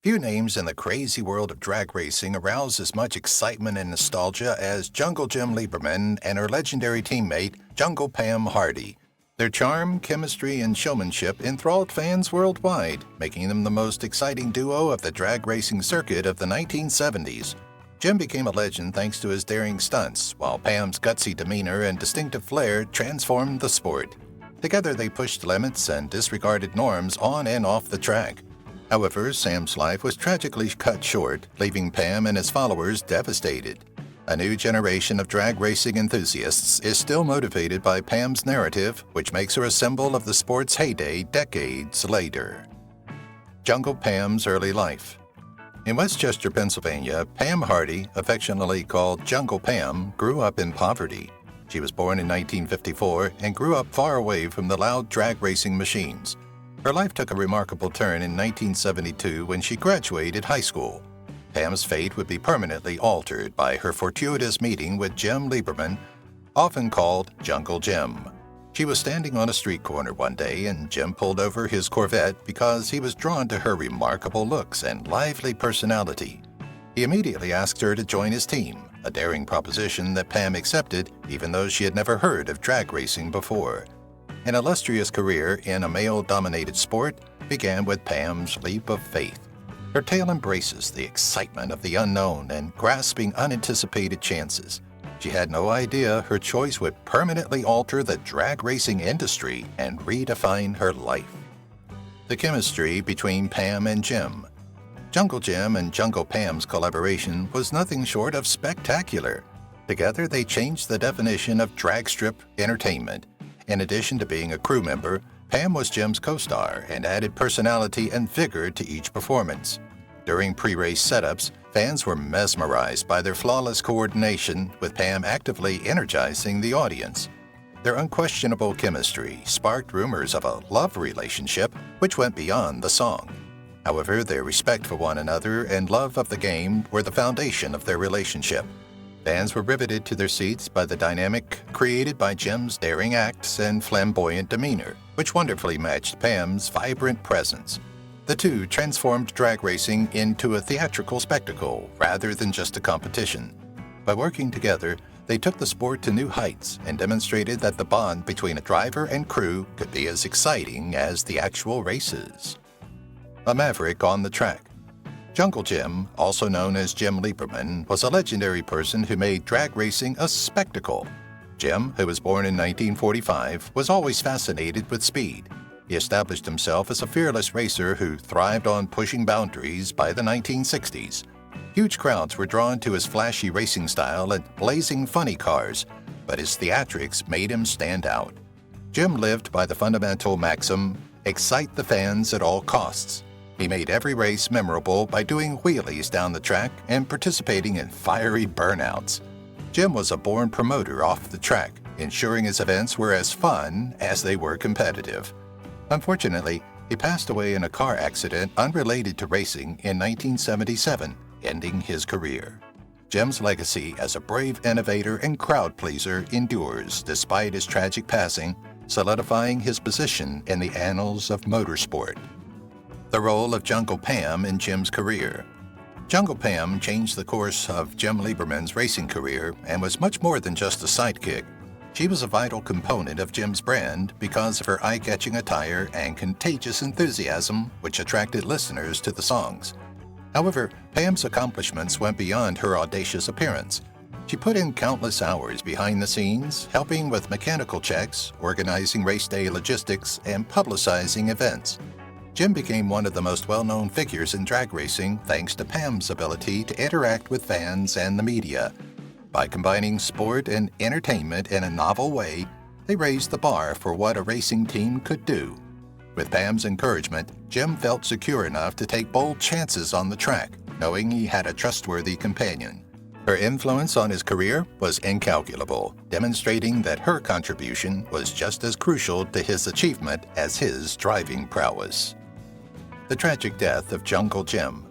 Few names in the crazy world of drag racing arouse as much excitement and nostalgia as Jungle Jim Lieberman and her legendary teammate, Jungle Pam Hardy. Their charm, chemistry, and showmanship enthralled fans worldwide, making them the most exciting duo of the drag racing circuit of the 1970s. Jim became a legend thanks to his daring stunts, while Pam's gutsy demeanor and distinctive flair transformed the sport. Together they pushed limits and disregarded norms on and off the track. However, Sam's life was tragically cut short, leaving Pam and his followers devastated. A new generation of drag racing enthusiasts is still motivated by Pam's narrative, which makes her a symbol of the sport's heyday decades later. Jungle Pam's early life. In Westchester, Pennsylvania, Pam Hardy, affectionately called Jungle Pam, grew up in poverty. She was born in 1954 and grew up far away from the loud drag racing machines. Her life took a remarkable turn in 1972 when she graduated high school. Pam's fate would be permanently altered by her fortuitous meeting with Jim Lieberman, often called Jungle Jim. She was standing on a street corner one day and Jim pulled over his Corvette because he was drawn to her remarkable looks and lively personality. He immediately asked her to join his team, a daring proposition that Pam accepted even though she had never heard of drag racing before. An illustrious career in a male-dominated sport began with Pam's leap of faith. Her tale embraces the excitement of the unknown and grasping unanticipated chances. She had no idea her choice would permanently alter the drag racing industry and redefine her life. The chemistry between Pam and Jim. Jungle Jim and Jungle Pam's collaboration was nothing short of spectacular. Together, they changed the definition of drag strip entertainment. In addition to being a crew member, Pam was Jim's co-star and added personality and vigor to each performance. During pre-race setups, fans were mesmerized by their flawless coordination, with Pam actively energizing the audience. Their unquestionable chemistry sparked rumors of a love relationship which went beyond the song. However, their respect for one another and love of the game were the foundation of their relationship. Fans were riveted to their seats by the dynamic created by Jim's daring acts and flamboyant demeanor, which wonderfully matched Pam's vibrant presence. The two transformed drag racing into a theatrical spectacle rather than just a competition. By working together, they took the sport to new heights and demonstrated that the bond between a driver and crew could be as exciting as the actual races. A maverick on the track. Jungle Jim, also known as Jim Lieberman, was a legendary person who made drag racing a spectacle. Jim, who was born in 1945, was always fascinated with speed. He established himself as a fearless racer who thrived on pushing boundaries by the 1960s. Huge crowds were drawn to his flashy racing style and blazing funny cars, but his theatrics made him stand out. Jim lived by the fundamental maxim, excite the fans at all costs. He made every race memorable by doing wheelies down the track and participating in fiery burnouts. Jim was a born promoter off the track, ensuring his events were as fun as they were competitive. Unfortunately, he passed away in a car accident unrelated to racing in 1977, ending his career. Jim's legacy as a brave innovator and crowd pleaser endures despite his tragic passing, solidifying his position in the annals of motorsport. The role of Jungle Pam in Jim's career. Jungle Pam changed the course of Jim Lieberman's racing career and was much more than just a sidekick. She was a vital component of Jim's brand because of her eye-catching attire and contagious enthusiasm, which attracted listeners to the songs. However, Pam's accomplishments went beyond her audacious appearance. She put in countless hours behind the scenes, helping with mechanical checks, organizing race day logistics, and publicizing events. Jim became one of the most well-known figures in drag racing thanks to Pam's ability to interact with fans and the media. By combining sport and entertainment in a novel way, they raised the bar for what a racing team could do. With Pam's encouragement, Jim felt secure enough to take bold chances on the track, knowing he had a trustworthy companion. Her influence on his career was incalculable, demonstrating that her contribution was just as crucial to his achievement as his driving prowess. The tragic death of Jungle Jim.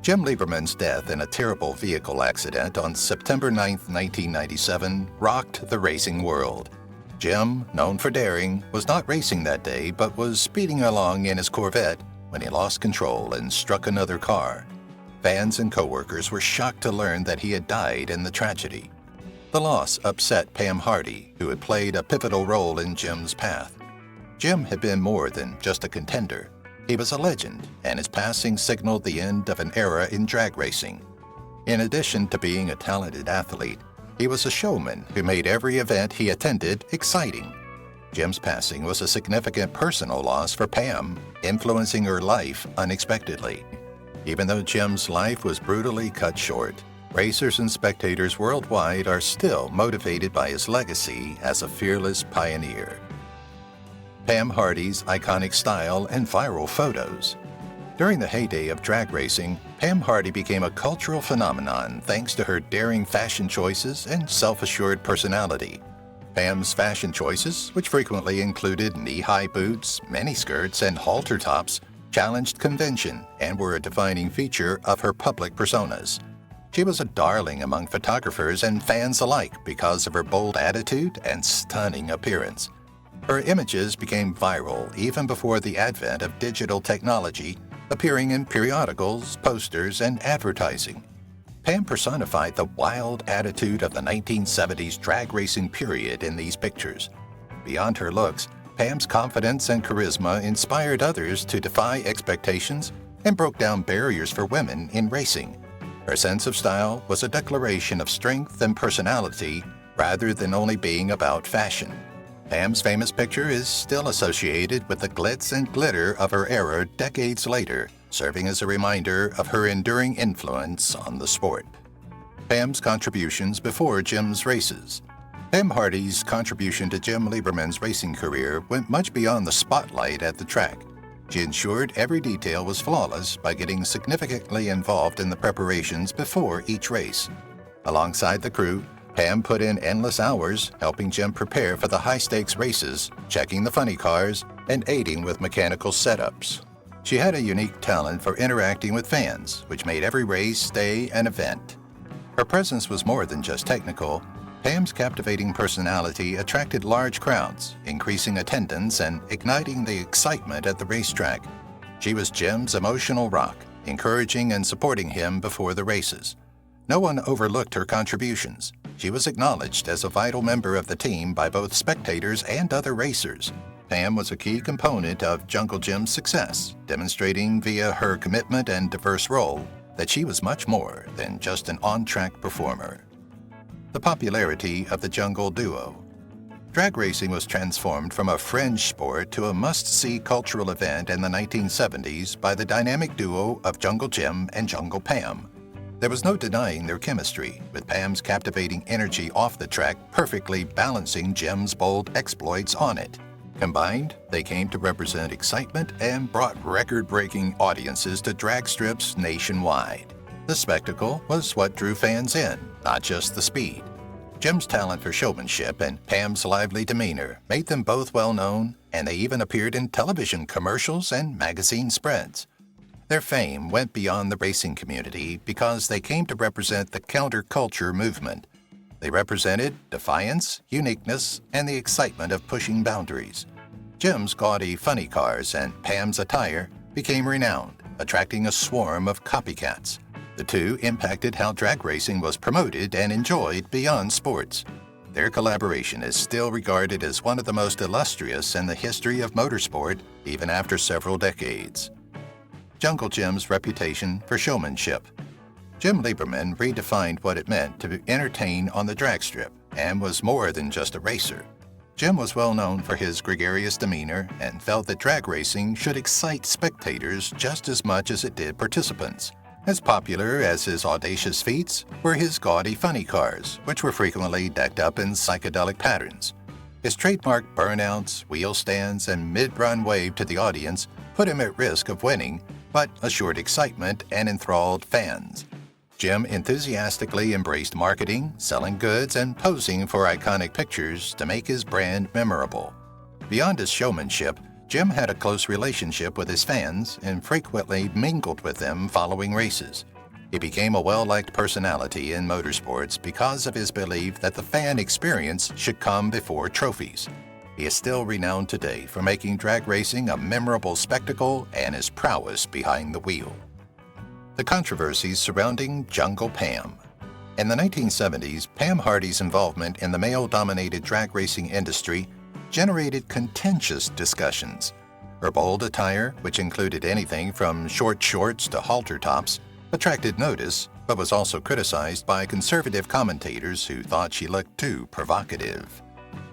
Jim Lieberman's death in a terrible vehicle accident on September 9, 1997, rocked the racing world. Jim, known for daring, was not racing that day but was speeding along in his Corvette when he lost control and struck another car. Fans and coworkers were shocked to learn that he had died in the tragedy. The loss upset Pam Hardy, who had played a pivotal role in Jim's path. Jim had been more than just a contender. He was a legend, and his passing signaled the end of an era in drag racing. In addition to being a talented athlete, he was a showman who made every event he attended exciting. Jim's passing was a significant personal loss for Pam, influencing her life unexpectedly. Even though Jim's life was brutally cut short, racers and spectators worldwide are still motivated by his legacy as a fearless pioneer. Pam Hardy's iconic style and viral photos. During the heyday of drag racing, Pam Hardy became a cultural phenomenon thanks to her daring fashion choices and self-assured personality. Pam's fashion choices, which frequently included knee-high boots, miniskirts, and halter tops, challenged convention and were a defining feature of her public personas. She was a darling among photographers and fans alike because of her bold attitude and stunning appearance. Her images became viral even before the advent of digital technology, appearing in periodicals, posters, and advertising. Pam personified the wild attitude of the 1970s drag racing period in these pictures. Beyond her looks, Pam's confidence and charisma inspired others to defy expectations and broke down barriers for women in racing. Her sense of style was a declaration of strength and personality rather than only being about fashion. Pam's famous picture is still associated with the glitz and glitter of her era decades later, serving as a reminder of her enduring influence on the sport. Pam's contributions before Jim's races. Pam Hardy's contribution to Jim Lieberman's racing career went much beyond the spotlight at the track. She ensured every detail was flawless by getting significantly involved in the preparations before each race. Alongside the crew, Pam put in endless hours helping Jim prepare for the high-stakes races, checking the funny cars, and aiding with mechanical setups. She had a unique talent for interacting with fans, which made every race day an event. Her presence was more than just technical. Pam's captivating personality attracted large crowds, increasing attendance and igniting the excitement at the racetrack. She was Jim's emotional rock, encouraging and supporting him before the races. No one overlooked her contributions. She was acknowledged as a vital member of the team by both spectators and other racers. Pam was a key component of Jungle Jim's success, demonstrating via her commitment and diverse role that she was much more than just an on-track performer. The popularity of the Jungle Duo. Drag racing was transformed from a fringe sport to a must-see cultural event in the 1970s by the dynamic duo of Jungle Jim and Jungle Pam. There was no denying their chemistry, with Pam's captivating energy off the track perfectly balancing Jim's bold exploits on it. Combined, they came to represent excitement and brought record-breaking audiences to drag strips nationwide. The spectacle was what drew fans in, not just the speed. Jim's talent for showmanship and Pam's lively demeanor made them both well-known, and they even appeared in television commercials and magazine spreads. Their fame went beyond the racing community because they came to represent the counterculture movement. They represented defiance, uniqueness, and the excitement of pushing boundaries. Jim's gaudy funny cars and Pam's attire became renowned, attracting a swarm of copycats. The two impacted how drag racing was promoted and enjoyed beyond sports. Their collaboration is still regarded as one of the most illustrious in the history of motorsport, even after several decades. Jungle Jim's reputation for showmanship. Jim Lieberman redefined what it meant to entertain on the drag strip and was more than just a racer. Jim was well known for his gregarious demeanor and felt that drag racing should excite spectators just as much as it did participants. As popular as his audacious feats were his gaudy funny cars, which were frequently decked up in psychedelic patterns. His trademark burnouts, wheel stands, and mid-run wave to the audience put him at risk of winning, but assured excitement and enthralled fans. Jim enthusiastically embraced marketing, selling goods, and posing for iconic pictures to make his brand memorable. Beyond his showmanship, Jim had a close relationship with his fans and frequently mingled with them following races. He became a well-liked personality in motorsports because of his belief that the fan experience should come before trophies. He is still renowned today for making drag racing a memorable spectacle and his prowess behind the wheel. The controversies surrounding Jungle Pam. In the 1970s, Pam Hardy's involvement in the male-dominated drag racing industry generated contentious discussions. Her bold attire, which included anything from short shorts to halter tops, attracted notice, but was also criticized by conservative commentators who thought she looked too provocative.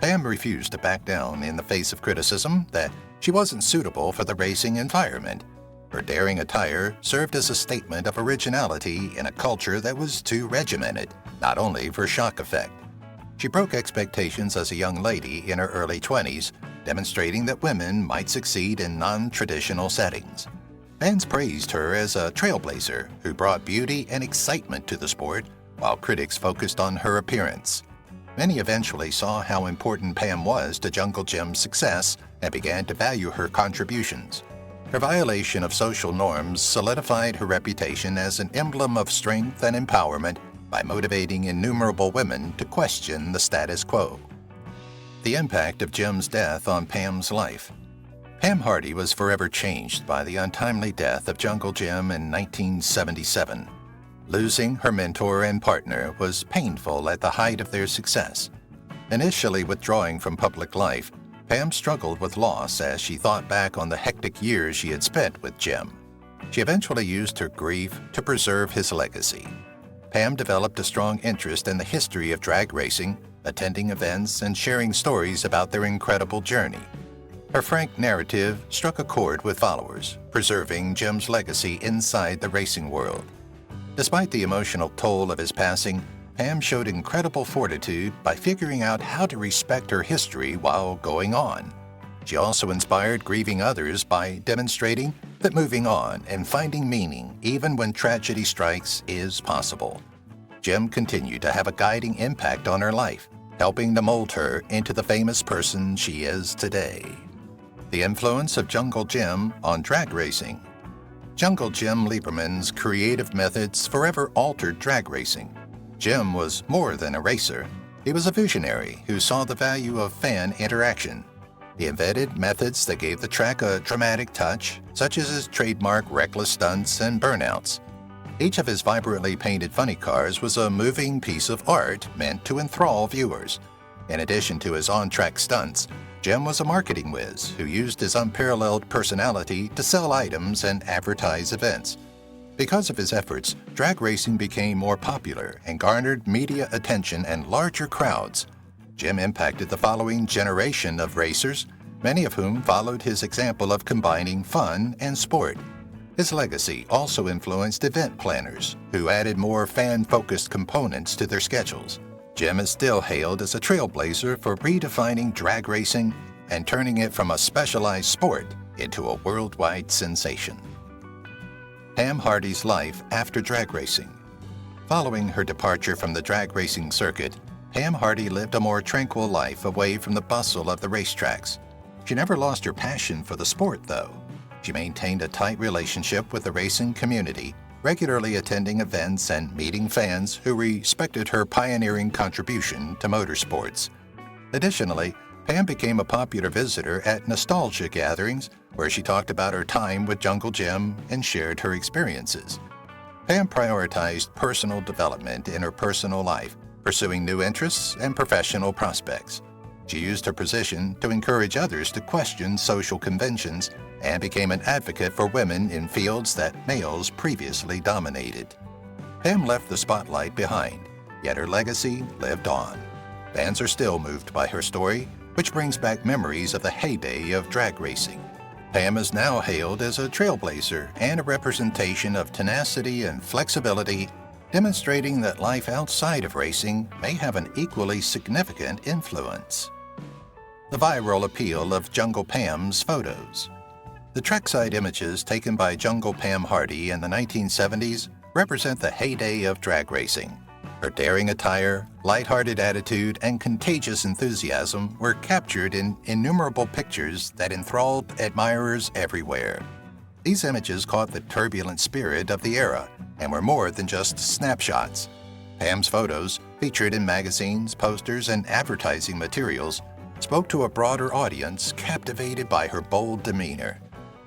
Pam refused to back down in the face of criticism that she wasn't suitable for the racing environment. Her daring attire served as a statement of originality in a culture that was too regimented, not only for shock effect. She broke expectations as a young lady in her early 20s, demonstrating that women might succeed in non-traditional settings. Fans praised her as a trailblazer who brought beauty and excitement to the sport, while critics focused on her appearance. Many eventually saw how important Pam was to Jungle Jim's success and began to value her contributions. Her violation of social norms solidified her reputation as an emblem of strength and empowerment by motivating innumerable women to question the status quo. The impact of Jim's death on Pam's life. Pam Hardy was forever changed by the untimely death of Jungle Jim in 1977. Losing her mentor and partner was painful at the height of their success. Initially withdrawing from public life, Pam struggled with loss as she thought back on the hectic years she had spent with Jim. She eventually used her grief to preserve his legacy. Pam developed a strong interest in the history of drag racing, attending events and sharing stories about their incredible journey. Her frank narrative struck a chord with followers, preserving Jim's legacy inside the racing world. Despite the emotional toll of his passing, Pam showed incredible fortitude by figuring out how to respect her history while going on. She also inspired grieving others by demonstrating that moving on and finding meaning even when tragedy strikes is possible. Jim continued to have a guiding impact on her life, helping to mold her into the famous person she is today. The influence of Jungle Jim on drag racing. Jungle Jim Lieberman's creative methods forever altered drag racing. Jim was more than a racer. He was a visionary who saw the value of fan interaction. He invented methods that gave the track a dramatic touch, such as his trademark reckless stunts and burnouts. Each of his vibrantly painted funny cars was a moving piece of art meant to enthrall viewers. In addition to his on-track stunts, Jim was a marketing whiz who used his unparalleled personality to sell items and advertise events. Because of his efforts, drag racing became more popular and garnered media attention and larger crowds. Jim impacted the following generation of racers, many of whom followed his example of combining fun and sport. His legacy also influenced event planners, who added more fan-focused components to their schedules. Jim is still hailed as a trailblazer for redefining drag racing and turning it from a specialized sport into a worldwide sensation. Pam Hardy's life after drag racing. Following her departure from the drag racing circuit, Pam Hardy lived a more tranquil life away from the bustle of the racetracks. She never lost her passion for the sport, though. She maintained a tight relationship with the racing community, regularly attending events and meeting fans who respected her pioneering contribution to motorsports. Additionally, Pam became a popular visitor at nostalgia gatherings where she talked about her time with Jungle Jim and shared her experiences. Pam prioritized personal development in her personal life, pursuing new interests and professional prospects. She used her position to encourage others to question social conventions and became an advocate for women in fields that males previously dominated. Pam left the spotlight behind, yet her legacy lived on. Fans are still moved by her story, which brings back memories of the heyday of drag racing. Pam is now hailed as a trailblazer and a representation of tenacity and flexibility, demonstrating that life outside of racing may have an equally significant influence. The viral appeal of Jungle Pam's photos. The trackside images taken by Jungle Pam Hardy in the 1970s represent the heyday of drag racing. Her daring attire, lighthearted attitude, and contagious enthusiasm were captured in innumerable pictures that enthralled admirers everywhere. These images caught the turbulent spirit of the era and were more than just snapshots. Pam's photos, featured in magazines, posters, and advertising materials, spoke to a broader audience captivated by her bold demeanor.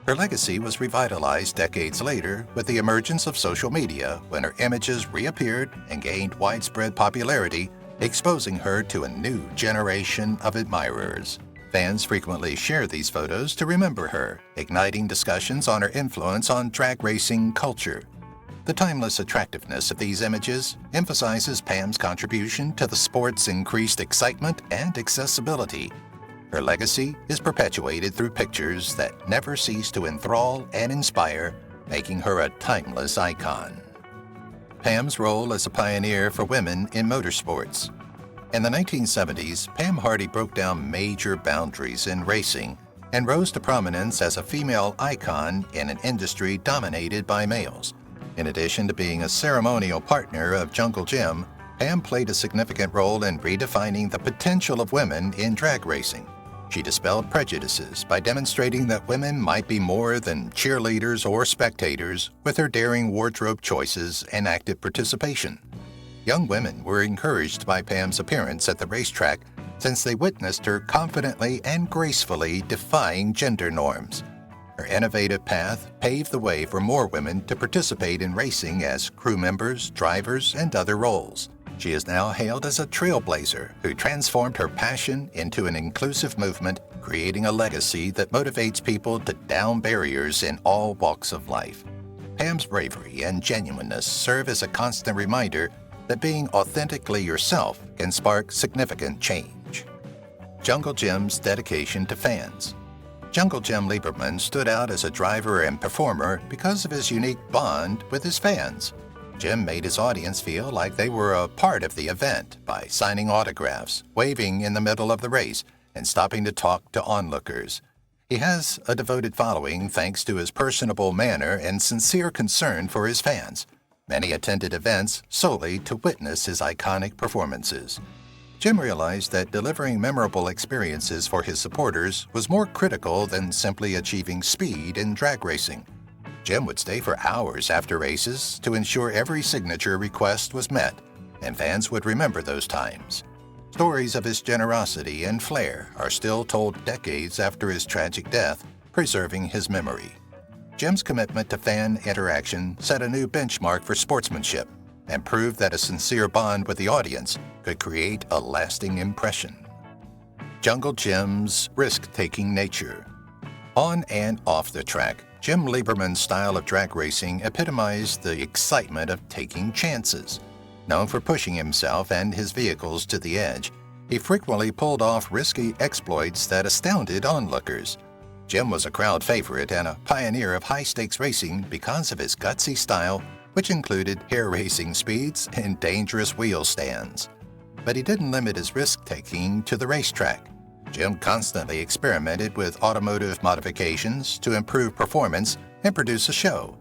Her legacy was revitalized decades later with the emergence of social media when her images reappeared and gained widespread popularity, exposing her to a new generation of admirers. Fans frequently share these photos to remember her, igniting discussions on her influence on drag racing culture. The timeless attractiveness of these images emphasizes Pam's contribution to the sport's increased excitement and accessibility. Her legacy is perpetuated through pictures that never cease to enthrall and inspire, making her a timeless icon. Pam's role as a pioneer for women in motorsports. In the 1970s, Pam Hardy broke down major boundaries in racing and rose to prominence as a female icon in an industry dominated by males. In addition to being a ceremonial partner of Jungle Jim, Pam played a significant role in redefining the potential of women in drag racing. She dispelled prejudices by demonstrating that women might be more than cheerleaders or spectators with her daring wardrobe choices and active participation. Young women were encouraged by Pam's appearance at the racetrack since they witnessed her confidently and gracefully defying gender norms. Her innovative path paved the way for more women to participate in racing as crew members, drivers, and other roles. She is now hailed as a trailblazer who transformed her passion into an inclusive movement, creating a legacy that motivates people to down barriers in all walks of life. Pam's bravery and genuineness serve as a constant reminder that being authentically yourself can spark significant change. Jungle Jim's dedication to fans. Jungle Jim Lieberman stood out as a driver and performer because of his unique bond with his fans. Jim made his audience feel like they were a part of the event by signing autographs, waving in the middle of the race, and stopping to talk to onlookers. He has a devoted following thanks to his personable manner and sincere concern for his fans. Many attended events solely to witness his iconic performances. Jim realized that delivering memorable experiences for his supporters was more critical than simply achieving speed in drag racing. Jim would stay for hours after races to ensure every signature request was met, and fans would remember those times. Stories of his generosity and flair are still told decades after his tragic death, preserving his memory. Jim's commitment to fan interaction set a new benchmark for sportsmanship and proved that a sincere bond with the audience could create a lasting impression. Jungle Jim's risk-taking nature. On and off the track, Jim Lieberman's style of drag racing epitomized the excitement of taking chances. Known for pushing himself and his vehicles to the edge, he frequently pulled off risky exploits that astounded onlookers. Jim was a crowd favorite and a pioneer of high-stakes racing because of his gutsy style, which included hair-racing speeds and dangerous wheel stands. But he didn't limit his risk-taking to the racetrack. Jim constantly experimented with automotive modifications to improve performance and produce a show.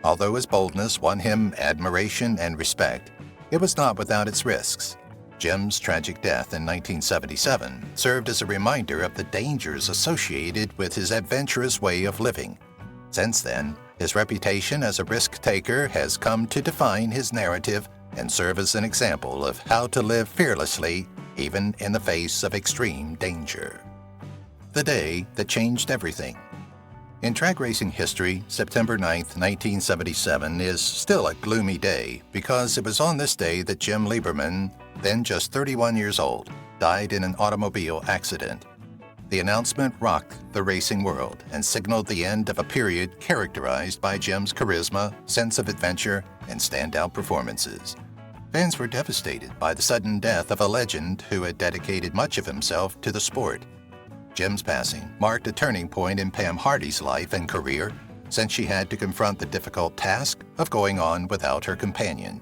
Although his boldness won him admiration and respect, it was not without its risks. Jim's tragic death in 1977 served as a reminder of the dangers associated with his adventurous way of living. Since then, his reputation as a risk-taker has come to define his narrative and serve as an example of how to live fearlessly even in the face of extreme danger. The day that changed everything. In drag racing history, September 9, 1977 is still a gloomy day because it was on this day that Jim Lieberman, then just 31 years old, died in an automobile accident. The announcement rocked the racing world and signaled the end of a period characterized by Jim's charisma, sense of adventure, and standout performances. Fans were devastated by the sudden death of a legend who had dedicated much of himself to the sport. Jim's passing marked a turning point in Pam Hardy's life and career, since she had to confront the difficult task of going on without her companion.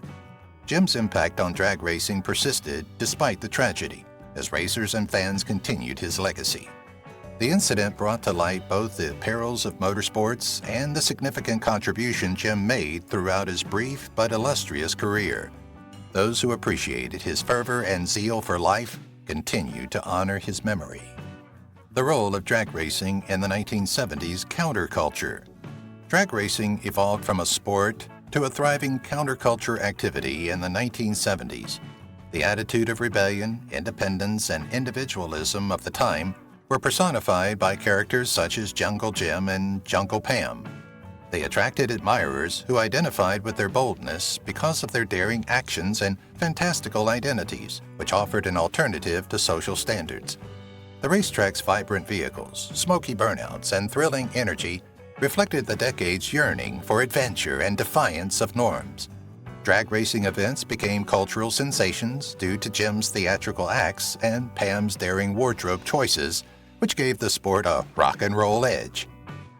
Jim's impact on drag racing persisted despite the tragedy, as racers and fans continued his legacy. The incident brought to light both the perils of motorsports and the significant contribution Jim made throughout his brief but illustrious career. Those who appreciated his fervor and zeal for life continue to honor his memory. The role of drag racing in the 1970s counterculture. Drag racing evolved from a sport to a thriving counterculture activity in the 1970s. The attitude of rebellion, independence, and individualism of the time were personified by characters such as Jungle Jim and Jungle Pam. They attracted admirers who identified with their boldness because of their daring actions and fantastical identities, which offered an alternative to social standards. The racetrack's vibrant vehicles, smoky burnouts, and thrilling energy reflected the decade's yearning for adventure and defiance of norms. Drag racing events became cultural sensations due to Jim's theatrical acts and Pam's daring wardrobe choices, which gave the sport a rock and roll edge.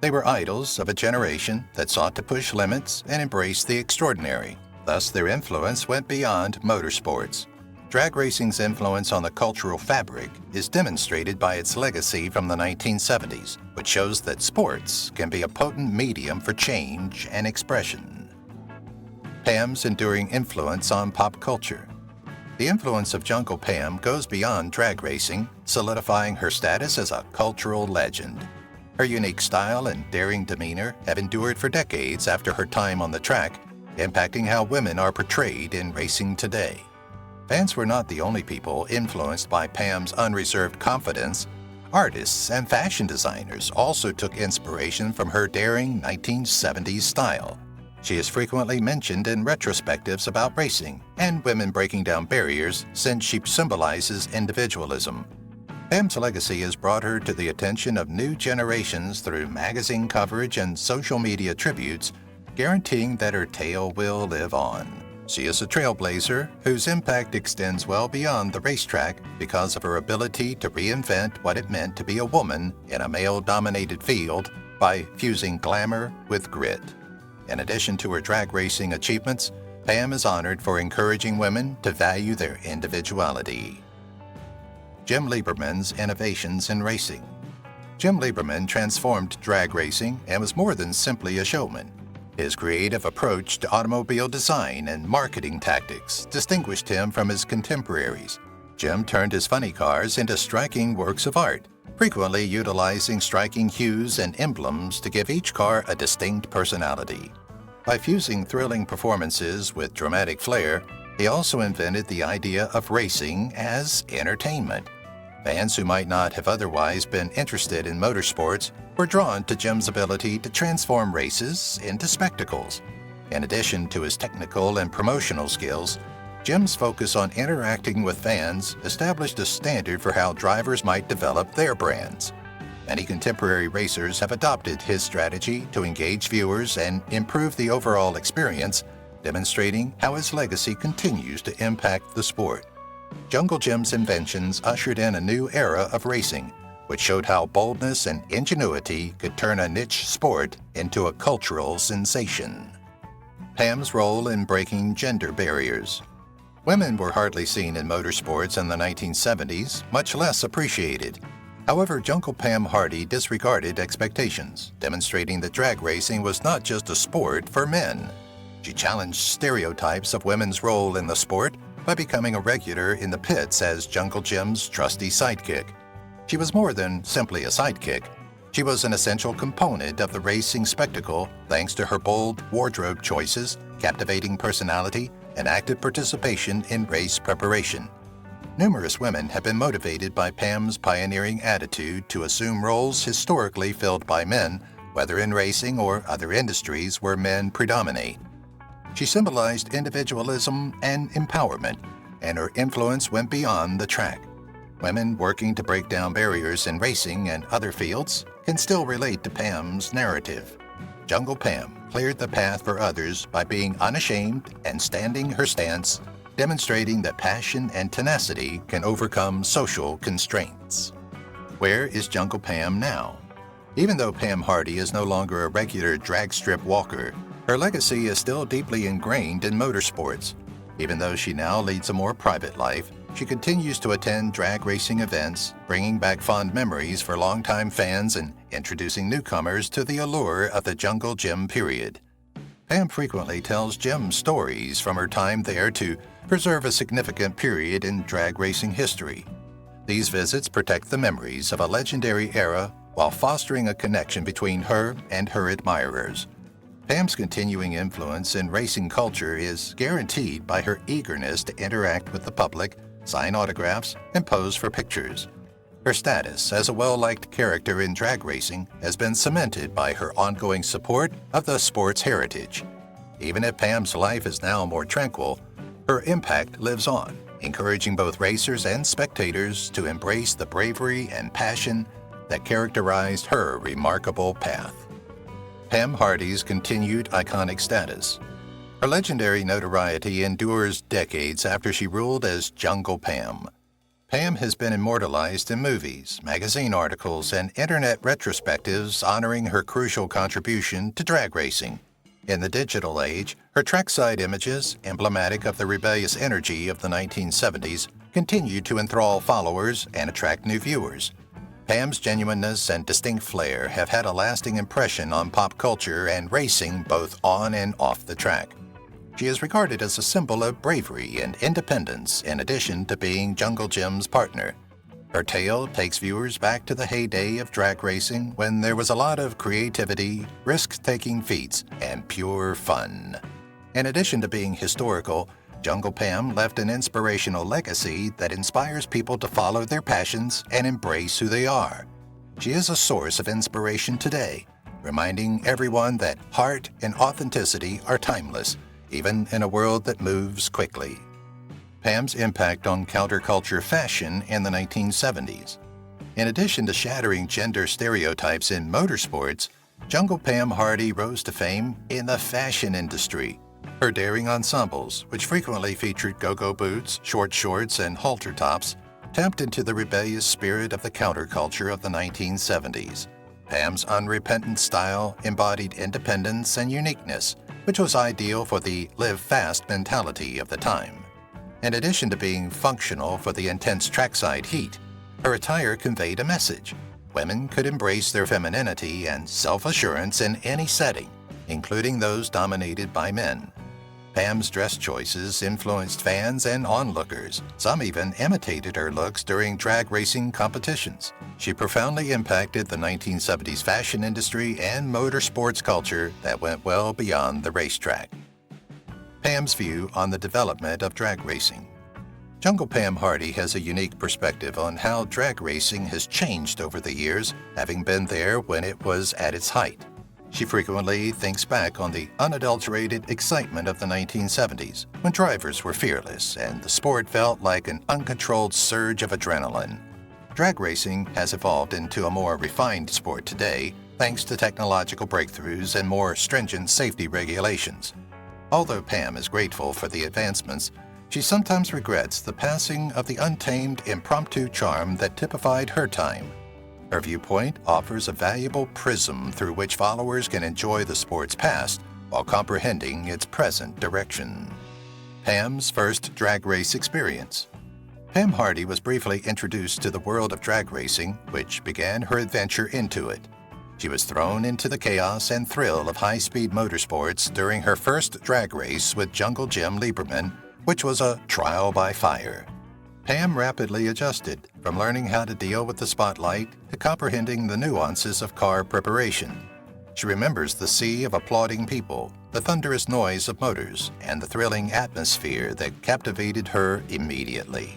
They were idols of a generation that sought to push limits and embrace the extraordinary. Thus, their influence went beyond motorsports. Drag racing's influence on the cultural fabric is demonstrated by its legacy from the 1970s, which shows that sports can be a potent medium for change and expression. Pam's enduring influence on pop culture. The influence of Jungle Pam goes beyond drag racing, solidifying her status as a cultural legend. Her unique style and daring demeanor have endured for decades after her time on the track, impacting how women are portrayed in racing today. Fans were not the only people influenced by Pam's unreserved confidence. Artists and fashion designers also took inspiration from her daring 1970s style. She is frequently mentioned in retrospectives about racing and women breaking down barriers since she symbolizes individualism. Pam's legacy has brought her to the attention of new generations through magazine coverage and social media tributes, guaranteeing that her tale will live on. She is a trailblazer whose impact extends well beyond the racetrack because of her ability to reinvent what it meant to be a woman in a male-dominated field by fusing glamour with grit. In addition to her drag racing achievements, Pam is honored for encouraging women to value their individuality. Jim Lieberman's innovations in racing. Jim Lieberman transformed drag racing and was more than simply a showman. His creative approach to automobile design and marketing tactics distinguished him from his contemporaries. Jim turned his funny cars into striking works of art, frequently utilizing striking hues and emblems to give each car a distinct personality. By fusing thrilling performances with dramatic flair, he also invented the idea of racing as entertainment. Fans who might not have otherwise been interested in motorsports were drawn to Jim's ability to transform races into spectacles. In addition to his technical and promotional skills, Jim's focus on interacting with fans established a standard for how drivers might develop their brands. Many contemporary racers have adopted his strategy to engage viewers and improve the overall experience, demonstrating how his legacy continues to impact the sport. Jungle Jim's inventions ushered in a new era of racing, which showed how boldness and ingenuity could turn a niche sport into a cultural sensation. Pam's role in breaking gender barriers. Women were hardly seen in motorsports in the 1970s, much less appreciated. However, Jungle Pam Hardy disregarded expectations, demonstrating that drag racing was not just a sport for men. She challenged stereotypes of women's role in the sport by becoming a regular in the pits as Jungle Jim's trusty sidekick. She was more than simply a sidekick. She was an essential component of the racing spectacle thanks to her bold wardrobe choices, captivating personality, and active participation in race preparation. Numerous women have been motivated by Pam's pioneering attitude to assume roles historically filled by men, whether in racing or other industries where men predominate. She symbolized individualism and empowerment, and her influence went beyond the track. Women working to break down barriers in racing and other fields can still relate to Pam's narrative. Jungle Pam cleared the path for others by being unashamed and standing her stance, demonstrating that passion and tenacity can overcome social constraints. Where is Jungle Pam now? Even though Pam Hardy is no longer a regular drag strip walker, her legacy is still deeply ingrained in motorsports. Even though she now leads a more private life, she continues to attend drag racing events, bringing back fond memories for longtime fans and introducing newcomers to the allure of the Jungle Jim period. Pam frequently tells Jim stories from her time there to preserve a significant period in drag racing history. These visits protect the memories of a legendary era while fostering a connection between her and her admirers. Pam's continuing influence in racing culture is guaranteed by her eagerness to interact with the public, sign autographs, and pose for pictures. Her status as a well-liked character in drag racing has been cemented by her ongoing support of the sport's heritage. Even if Pam's life is now more tranquil, her impact lives on, encouraging both racers and spectators to embrace the bravery and passion that characterized her remarkable path. Pam Hardy's continued iconic status. Her legendary notoriety endures decades after she ruled as Jungle Pam. Pam has been immortalized in movies, magazine articles, and internet retrospectives honoring her crucial contribution to drag racing. In the digital age, her trackside images, emblematic of the rebellious energy of the 1970s, continue to enthrall followers and attract new viewers. Pam's genuineness and distinct flair have had a lasting impression on pop culture and racing both on and off the track. She is regarded as a symbol of bravery and independence in addition to being Jungle Jim's partner. Her tale takes viewers back to the heyday of drag racing when there was a lot of creativity, risk-taking feats, and pure fun. In addition to being historical, Jungle Pam left an inspirational legacy that inspires people to follow their passions and embrace who they are. She is a source of inspiration today, reminding everyone that heart and authenticity are timeless, even in a world that moves quickly. Pam's impact on counterculture fashion in the 1970s. In addition to shattering gender stereotypes in motorsports, Jungle Pam Hardy rose to fame in the fashion industry. Her daring ensembles, which frequently featured go-go boots, short shorts, and halter tops, tapped into the rebellious spirit of the counterculture of the 1970s. Pam's unrepentant style embodied independence and uniqueness, which was ideal for the live fast mentality of the time. In addition to being functional for the intense trackside heat, her attire conveyed a message. Women could embrace their femininity and self-assurance in any setting, including those dominated by men. Pam's dress choices influenced fans and onlookers. Some even imitated her looks during drag racing competitions. She profoundly impacted the 1970s fashion industry and motorsports culture that went well beyond the racetrack. Pam's view on the development of drag racing. Jungle Pam Hardy has a unique perspective on how drag racing has changed over the years, having been there when it was at its height. She frequently thinks back on the unadulterated excitement of the 1970s, when drivers were fearless and the sport felt like an uncontrolled surge of adrenaline. Drag racing has evolved into a more refined sport today, thanks to technological breakthroughs and more stringent safety regulations. Although Pam is grateful for the advancements, she sometimes regrets the passing of the untamed, impromptu charm that typified her time. Her viewpoint offers a valuable prism through which followers can enjoy the sport's past while comprehending its present direction. Pam's first drag race experience. Pam Hardy was briefly introduced to the world of drag racing, which began her adventure into it. She was thrown into the chaos and thrill of high-speed motorsports during her first drag race with Jungle Jim Lieberman, which was a trial by fire. Pam rapidly adjusted, from learning how to deal with the spotlight to comprehending the nuances of car preparation. She remembers the sea of applauding people, the thunderous noise of motors, and the thrilling atmosphere that captivated her immediately.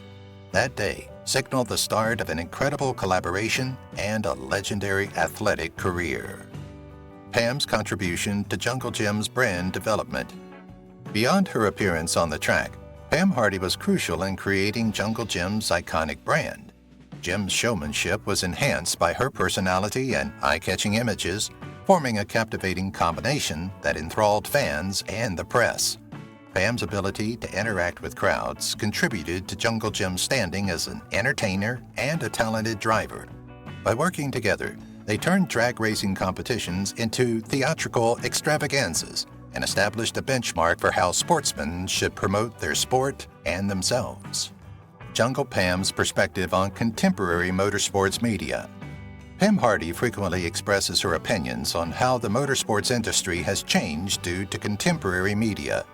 That day signaled the start of an incredible collaboration and a legendary athletic career. Pam's contribution to Jungle Jim's brand development. Beyond her appearance on the track, Pam Hardy was crucial in creating Jungle Jim's iconic brand. Jim's showmanship was enhanced by her personality and eye-catching images, forming a captivating combination that enthralled fans and the press. Pam's ability to interact with crowds contributed to Jungle Jim's standing as an entertainer and a talented driver. By working together, they turned drag racing competitions into theatrical extravaganzas and established a benchmark for how sportsmen should promote their sport and themselves. Jungle Pam's perspective on contemporary motorsports media. Pam Hardy frequently expresses her opinions on how the motorsports industry has changed due to contemporary media.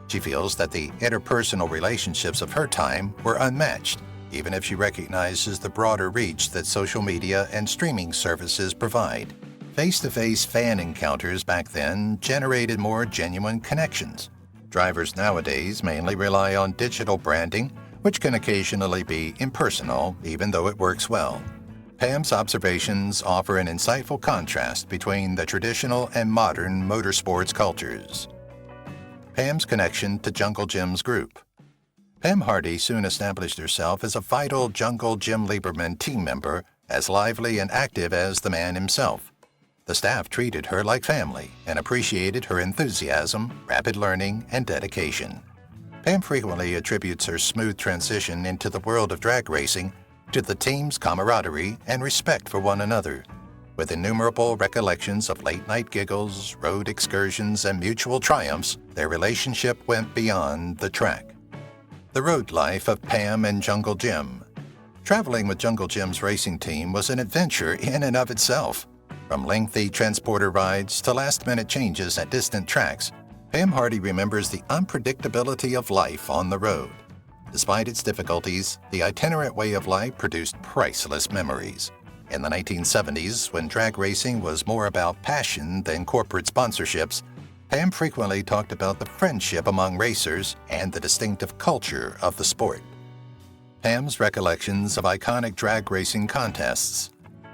She feels that the interpersonal relationships of her time were unmatched, even if she recognizes the broader reach that social media and streaming services provide. Face-to-face fan encounters back then generated more genuine connections. Drivers nowadays mainly rely on digital branding, which can occasionally be impersonal, even though it works well. Pam's observations offer an insightful contrast between the traditional and modern motorsports cultures. Pam's connection to Jungle Jim's group. Pam Hardy soon established herself as a vital Jungle Jim Lieberman team member, as lively and active as the man himself. The staff treated her like family and appreciated her enthusiasm, rapid learning, and dedication. Pam frequently attributes her smooth transition into the world of drag racing to the team's camaraderie and respect for one another. With innumerable recollections of late-night giggles, road excursions, and mutual triumphs, their relationship went beyond the track. The road life of Pam and Jungle Jim. Traveling with Jungle Jim's racing team was an adventure in and of itself. From lengthy transporter rides to last-minute changes at distant tracks, Pam Hardy remembers the unpredictability of life on the road. Despite its difficulties, the itinerant way of life produced priceless memories. In the 1970s, when drag racing was more about passion than corporate sponsorships, Pam frequently talked about the friendship among racers and the distinctive culture of the sport. Pam's recollections of iconic drag racing contests.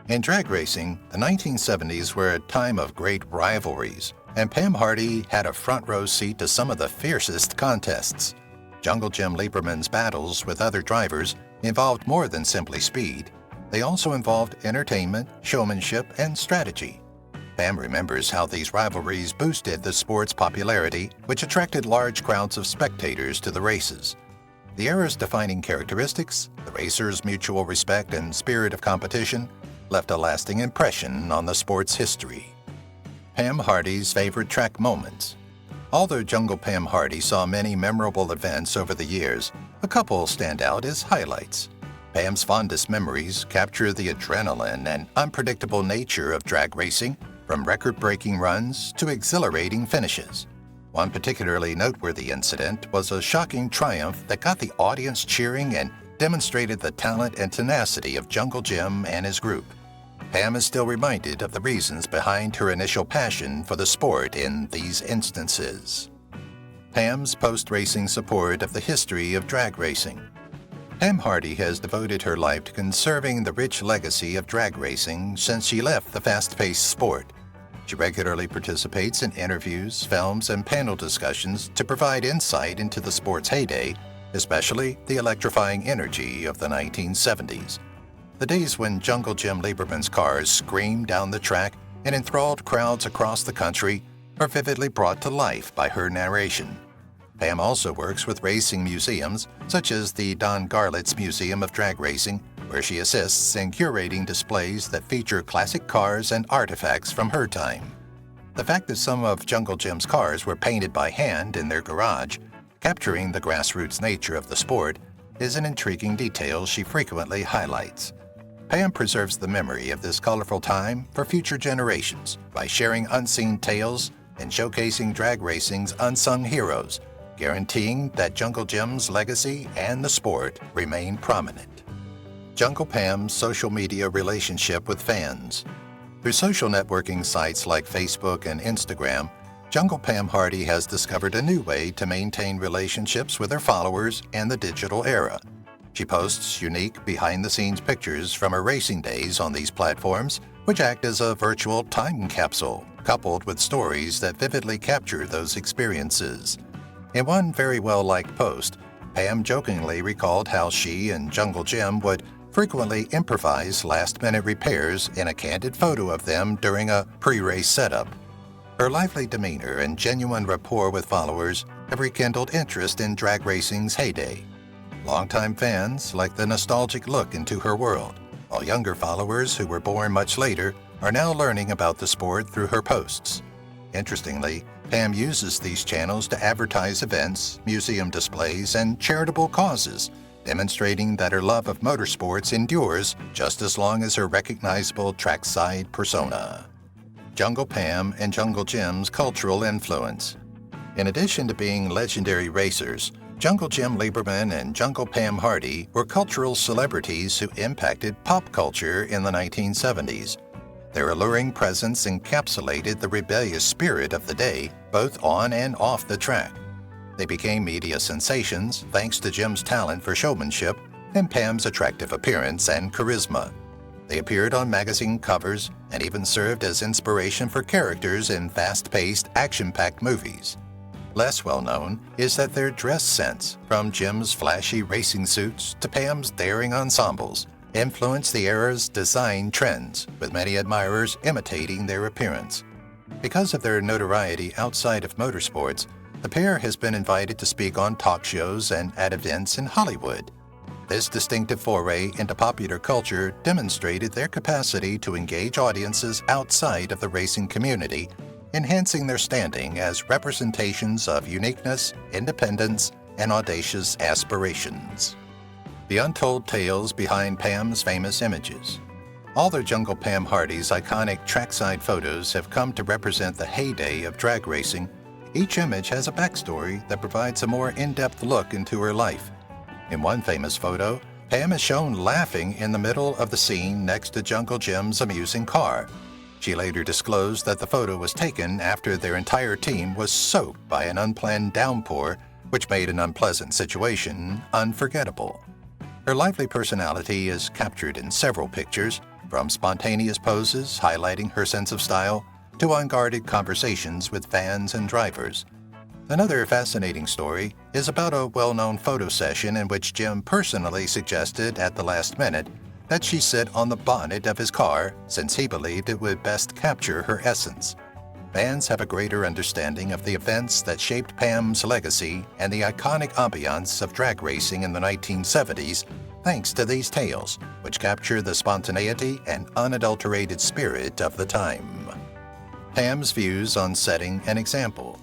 In drag racing, the 1970s were a time of great rivalries, and Pam Hardy had a front-row seat to some of the fiercest contests. Jungle Jim Lieberman's battles with other drivers involved more than simply speed. They also involved entertainment, showmanship, and strategy. Pam remembers how these rivalries boosted the sport's popularity, which attracted large crowds of spectators to the races. The era's defining characteristics, the racers' mutual respect and spirit of competition, left a lasting impression on the sport's history. Pam Hardy's favorite track moments. Although Jungle Pam Hardy saw many memorable events over the years, a couple stand out as highlights. Pam's fondest memories capture the adrenaline and unpredictable nature of drag racing, from record-breaking runs to exhilarating finishes. One particularly noteworthy incident was a shocking triumph that got the audience cheering and demonstrated the talent and tenacity of Jungle Jim and his group. Pam is still reminded of the reasons behind her initial passion for the sport in these instances. Pam's post-racing support of the history of drag racing. Pam Hardy has devoted her life to conserving the rich legacy of drag racing since she left the fast-paced sport. She regularly participates in interviews, films, and panel discussions to provide insight into the sport's heyday, especially the electrifying energy of the 1970s. The days when Jungle Jim Lieberman's cars screamed down the track and enthralled crowds across the country are vividly brought to life by her narration. Pam also works with racing museums, such as the Don Garlitz Museum of Drag Racing, where she assists in curating displays that feature classic cars and artifacts from her time. The fact that some of Jungle Jim's cars were painted by hand in their garage, capturing the grassroots nature of the sport, is an intriguing detail she frequently highlights. Pam preserves the memory of this colorful time for future generations by sharing unseen tales and showcasing drag racing's unsung heroes, guaranteeing that Jungle Jim's legacy and the sport remain prominent. Jungle Pam's social media relationship with fans. Through social networking sites like Facebook and Instagram, Jungle Pam Hardy has discovered a new way to maintain relationships with her followers in the digital era. She posts unique behind-the-scenes pictures from her racing days on these platforms, which act as a virtual time capsule, coupled with stories that vividly capture those experiences. In one very well-liked post, Pam jokingly recalled how she and Jungle Jim would frequently improvise last-minute repairs in a candid photo of them during a pre-race setup. Her lively demeanor and genuine rapport with followers have rekindled interest in drag racing's heyday. Longtime fans like the nostalgic look into her world, while younger followers who were born much later are now learning about the sport through her posts. Interestingly, Pam uses these channels to advertise events, museum displays, and charitable causes, demonstrating that her love of motorsports endures just as long as her recognizable trackside persona. Jungle Pam and Jungle Jim's cultural influence. In addition to being legendary racers, Jungle Jim Lieberman and Jungle Pam Hardy were cultural celebrities who impacted pop culture in the 1970s. Their alluring presence encapsulated the rebellious spirit of the day, both on and off the track. They became media sensations thanks to Jim's talent for showmanship and Pam's attractive appearance and charisma. They appeared on magazine covers and even served as inspiration for characters in fast-paced, action-packed movies. Less well-known is that their dress sense, from Jim's flashy racing suits to Pam's daring ensembles, influenced the era's design trends, with many admirers imitating their appearance. Because of their notoriety outside of motorsports, the pair has been invited to speak on talk shows and at events in Hollywood. This distinctive foray into popular culture demonstrated their capacity to engage audiences outside of the racing community, enhancing their standing as representations of uniqueness, independence, and audacious aspirations. The untold tales behind Pam's famous images. Although Jungle Pam Hardy's iconic trackside photos have come to represent the heyday of drag racing, each image has a backstory that provides a more in-depth look into her life. In one famous photo, Pam is shown laughing in the middle of the scene next to Jungle Jim's amusing car. She later disclosed that the photo was taken after their entire team was soaked by an unplanned downpour, which made an unpleasant situation unforgettable. Her lively personality is captured in several pictures, from spontaneous poses highlighting her sense of style to unguarded conversations with fans and drivers. Another fascinating story is about a well-known photo session in which Jim personally suggested at the last minute that she sit on the bonnet of his car since he believed it would best capture her essence. Fans have a greater understanding of the events that shaped Pam's legacy and the iconic ambiance of drag racing in the 1970s thanks to these tales, which capture the spontaneity and unadulterated spirit of the time. Pam's views on setting an example.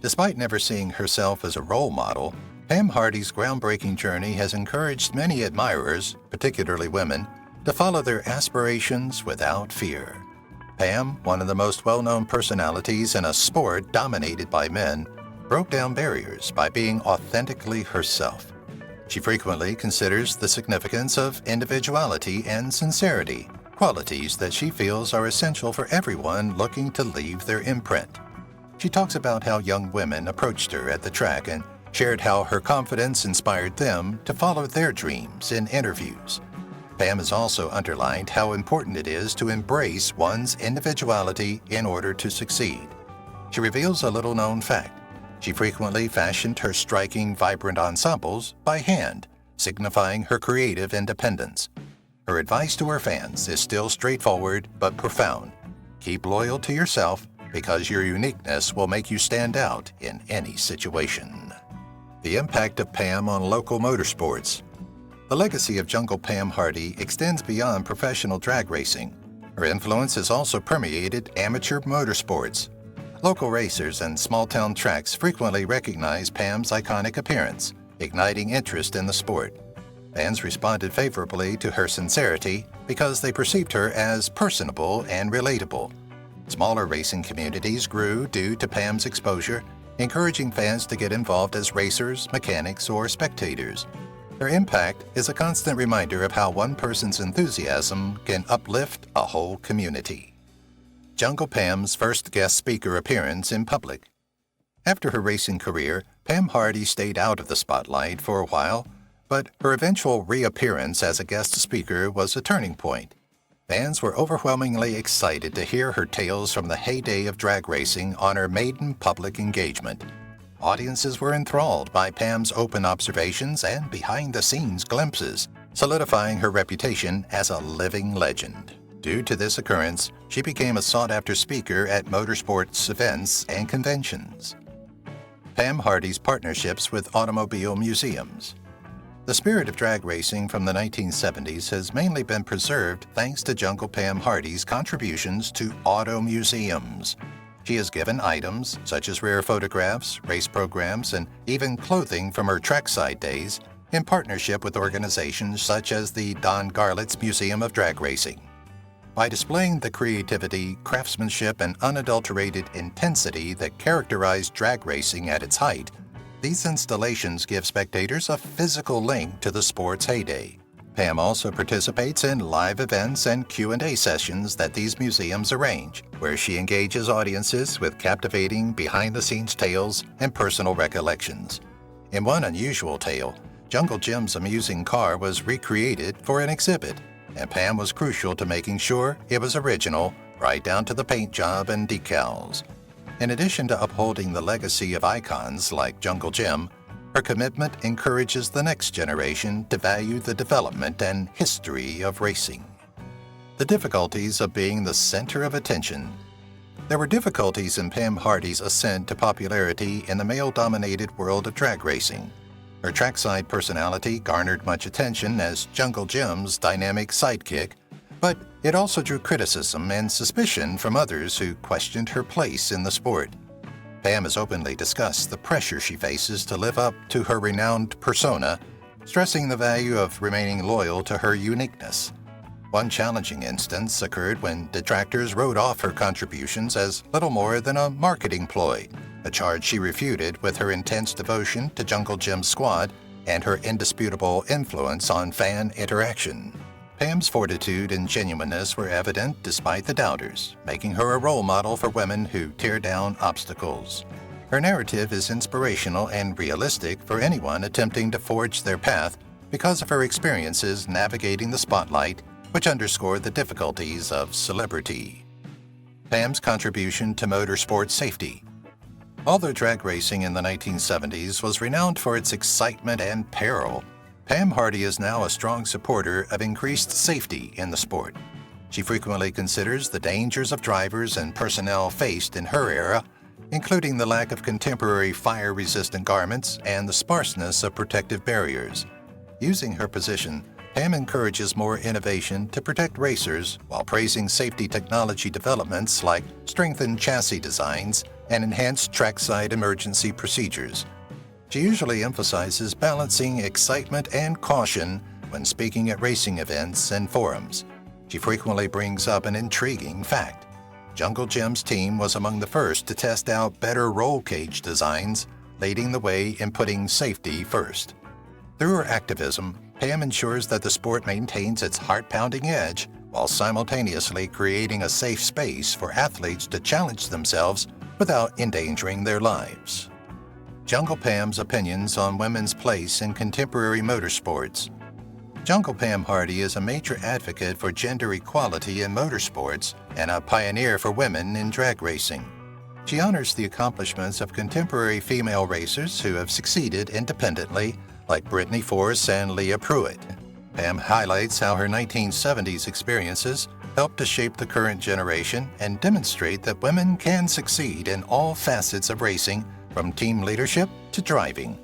Despite never seeing herself as a role model, Pam Hardy's groundbreaking journey has encouraged many admirers, particularly women, to follow their aspirations without fear. Pam, one of the most well-known personalities in a sport dominated by men, broke down barriers by being authentically herself. She frequently considers the significance of individuality and sincerity, qualities that she feels are essential for everyone looking to leave their imprint. She talks about how young women approached her at the track and shared how her confidence inspired them to follow their dreams in interviews. Pam has also underlined how important it is to embrace one's individuality in order to succeed. She reveals a little-known fact. She frequently fashioned her striking, vibrant ensembles by hand, signifying her creative independence. Her advice to her fans is still straightforward but profound. Keep loyal to yourself, because your uniqueness will make you stand out in any situation. The impact of Pam on local motorsports. The legacy of Jungle Pam Hardy extends beyond professional drag racing. Her influence has also permeated amateur motorsports. Local racers and small-town tracks frequently recognize Pam's iconic appearance, igniting interest in the sport. Fans responded favorably to her sincerity because they perceived her as personable and relatable. Smaller racing communities grew due to Pam's exposure, encouraging fans to get involved as racers, mechanics, or spectators. Her impact is a constant reminder of how one person's enthusiasm can uplift a whole community. Jungle Pam's first guest speaker appearance in public. After her racing career, Pam Hardy stayed out of the spotlight for a while, but her eventual reappearance as a guest speaker was a turning point. Fans were overwhelmingly excited to hear her tales from the heyday of drag racing on her maiden public engagement. Audiences were enthralled by Pam's open observations and behind-the-scenes glimpses, solidifying her reputation as a living legend. Due to this occurrence, she became a sought-after speaker at motorsports events and conventions. Pam Hardy's partnerships with automobile museums. The spirit of drag racing from the 1970s has mainly been preserved thanks to Jungle Pam Hardy's contributions to auto museums. She has given items such as rare photographs, race programs, and even clothing from her trackside days in partnership with organizations such as the Don Garlett's Museum of Drag Racing. By displaying the creativity, craftsmanship, and unadulterated intensity that characterized drag racing at its height, these installations give spectators a physical link to the sport's heyday. Pam also participates in live events and Q&A sessions that these museums arrange, where she engages audiences with captivating behind-the-scenes tales and personal recollections. In one unusual tale, Jungle Jim's amusing car was recreated for an exhibit, and Pam was crucial to making sure it was original, right down to the paint job and decals. In addition to upholding the legacy of icons like Jungle Jim, her commitment encourages the next generation to value the development and history of racing. The difficulties of being the center of attention. There were difficulties in Pam Hardy's ascent to popularity in the male-dominated world of drag racing. Her trackside personality garnered much attention as Jungle Jim's dynamic sidekick, but it also drew criticism and suspicion from others who questioned her place in the sport. Pam has openly discussed the pressure she faces to live up to her renowned persona, stressing the value of remaining loyal to her uniqueness. One challenging instance occurred when detractors wrote off her contributions as little more than a marketing ploy, a charge she refuted with her intense devotion to Jungle Jim's squad and her indisputable influence on fan interaction. Pam's fortitude and genuineness were evident despite the doubters, making her a role model for women who tear down obstacles. Her narrative is inspirational and realistic for anyone attempting to forge their path because of her experiences navigating the spotlight, which underscore the difficulties of celebrity. Pam's contribution to motorsport safety. Although drag racing in the 1970s was renowned for its excitement and peril, Pam Hardy is now a strong supporter of increased safety in the sport. She frequently considers the dangers of drivers and personnel faced in her era, including the lack of contemporary fire-resistant garments and the sparseness of protective barriers. Using her position, Pam encourages more innovation to protect racers while praising safety technology developments like strengthened chassis designs and enhanced trackside emergency procedures. She usually emphasizes balancing excitement and caution when speaking at racing events and forums. She frequently brings up an intriguing fact. Jungle Jim's team was among the first to test out better roll cage designs, leading the way in putting safety first. Through her activism, Pam ensures that the sport maintains its heart-pounding edge while simultaneously creating a safe space for athletes to challenge themselves without endangering their lives. Jungle Pam's opinions on women's place in contemporary motorsports. Jungle Pam Hardy is a major advocate for gender equality in motorsports and a pioneer for women in drag racing. She honors the accomplishments of contemporary female racers who have succeeded independently, like Brittany Force and Leah Pruitt. Pam highlights how her 1970s experiences helped to shape the current generation and demonstrate that women can succeed in all facets of racing, from team leadership to driving.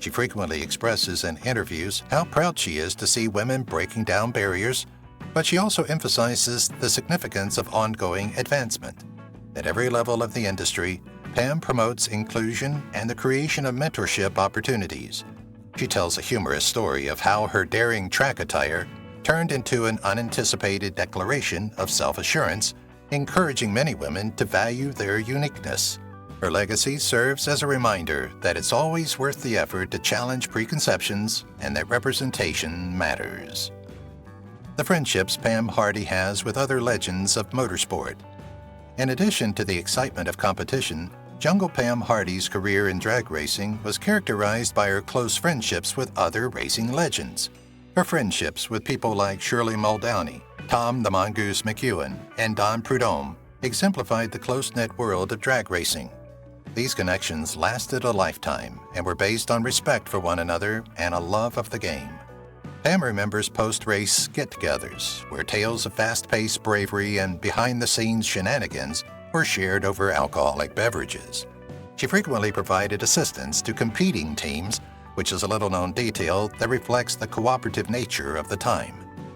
She frequently expresses in interviews how proud she is to see women breaking down barriers, but she also emphasizes the significance of ongoing advancement. At every level of the industry, Pam promotes inclusion and the creation of mentorship opportunities. She tells a humorous story of how her daring track attire turned into an unanticipated declaration of self-assurance, encouraging many women to value their uniqueness. Her legacy serves as a reminder that it's always worth the effort to challenge preconceptions and that representation matters. The friendships Pam Hardy has with other legends of motorsport. In addition to the excitement of competition, Jungle Pam Hardy's career in drag racing was characterized by her close friendships with other racing legends. Her friendships with people like Shirley Muldowney, Tom the Mongoose McEwen, and Don Prudhomme exemplified the close-knit world of drag racing. These connections lasted a lifetime and were based on respect for one another and a love of the game. Pam remembers post-race get-togethers where tales of fast-paced bravery and behind-the-scenes shenanigans were shared over alcoholic beverages. She frequently provided assistance to competing teams, which is a little-known detail that reflects the cooperative nature of the time.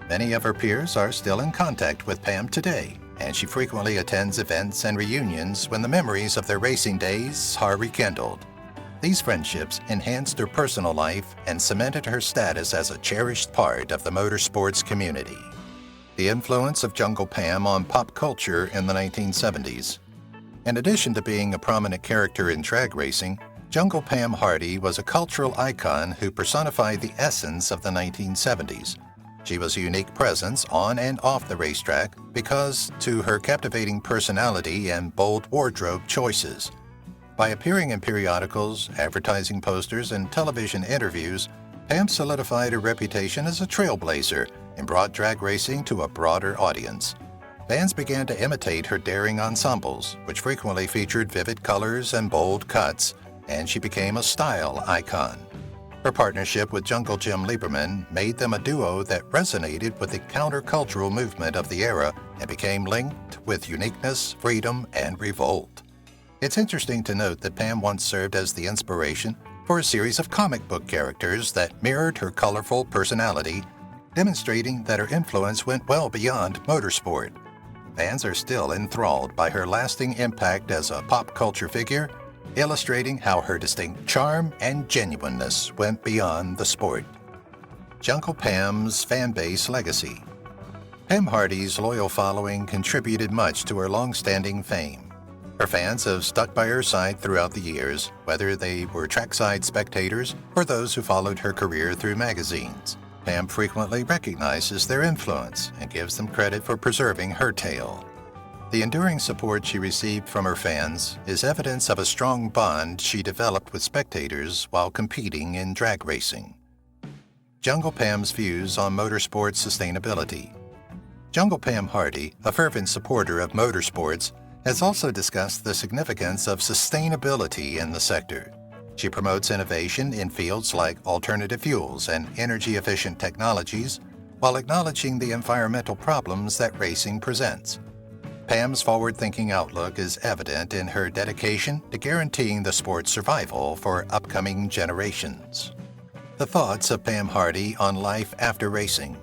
Many of her peers are still in contact with Pam today, and she frequently attends events and reunions when the memories of their racing days are rekindled. These friendships enhanced her personal life and cemented her status as a cherished part of the motorsports community. The influence of Jungle Pam on pop culture in the 1970s. In addition to being a prominent character in drag racing, Jungle Pam Hardy was a cultural icon who personified the essence of the 1970s. She was a unique presence on and off the racetrack because to her captivating personality and bold wardrobe choices. By appearing in periodicals, advertising posters, and television interviews, Pam solidified her reputation as a trailblazer and brought drag racing to a broader audience. Fans began to imitate her daring ensembles, which frequently featured vivid colors and bold cuts, and she became a style icon. Her partnership with Jungle Jim Lieberman made them a duo that resonated with the countercultural movement of the era and became linked with uniqueness, freedom, and revolt. It's interesting to note that Pam once served as the inspiration for a series of comic book characters that mirrored her colorful personality, demonstrating that her influence went well beyond motorsport. Fans are still enthralled by her lasting impact as a pop culture figure, illustrating how her distinct charm and genuineness went beyond the sport. Jungle Pam's fan base legacy. Pam Hardy's loyal following contributed much to her long-standing fame. Her fans have stuck by her side throughout the years, whether they were trackside spectators or those who followed her career through magazines. Pam frequently recognizes their influence and gives them credit for preserving her tale. The enduring support she received from her fans is evidence of a strong bond she developed with spectators while competing in drag racing. Jungle Pam's views on motorsports sustainability. Jungle Pam Hardy, a fervent supporter of motorsports, has also discussed the significance of sustainability in the sector. She promotes innovation in fields like alternative fuels and energy-efficient technologies, while acknowledging the environmental problems that racing presents. Pam's forward-thinking outlook is evident in her dedication to guaranteeing the sport's survival for upcoming generations. The thoughts of Pam Hardy on life after racing.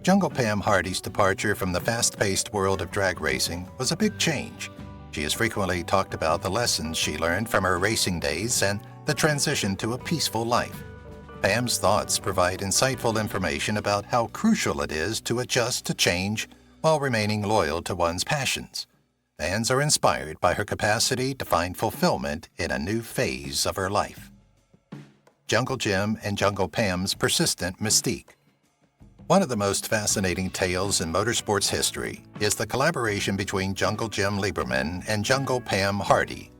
Jungle Pam Hardy's departure from the fast-paced world of drag racing was a big change. She has frequently talked about the lessons she learned from her racing days and the transition to a peaceful life. Pam's thoughts provide insightful information about how crucial it is to adjust to change while remaining loyal to one's passions. Fans are inspired by her capacity to find fulfillment in a new phase of her life. Jungle Jim and Jungle Pam's persistent mystique. One of the most fascinating tales in motorsports history is the collaboration between Jungle Jim Lieberman and Jungle Pam Hardy.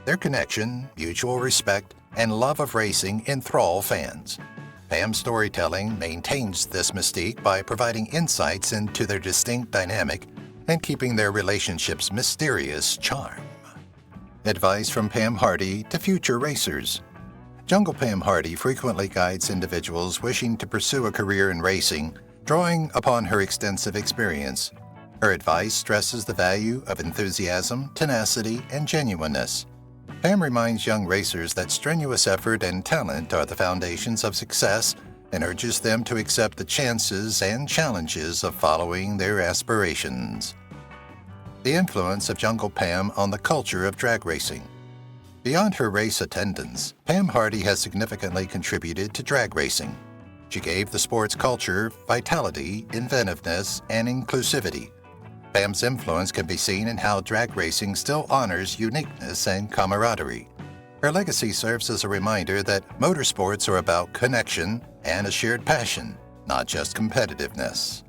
Their connection, mutual respect, and love of racing enthrall fans. Pam's storytelling maintains this mystique by providing insights into their distinct dynamic and keeping their relationship's mysterious charm. Advice from Pam Hardy to future racers. Jungle Pam Hardy frequently guides individuals wishing to pursue a career in racing, drawing upon her extensive experience. Her advice stresses the value of enthusiasm, tenacity, and genuineness. Pam reminds young racers that strenuous effort and talent are the foundations of success and urges them to accept the chances and challenges of following their aspirations. The influence of Jungle Pam on the culture of drag racing. Beyond her race attendance, Pam Hardy has significantly contributed to drag racing. She gave the sport's culture vitality, inventiveness, and inclusivity. Pam's influence can be seen in how drag racing still honors uniqueness and camaraderie. Her legacy serves as a reminder that motorsports are about connection and a shared passion, not just competitiveness.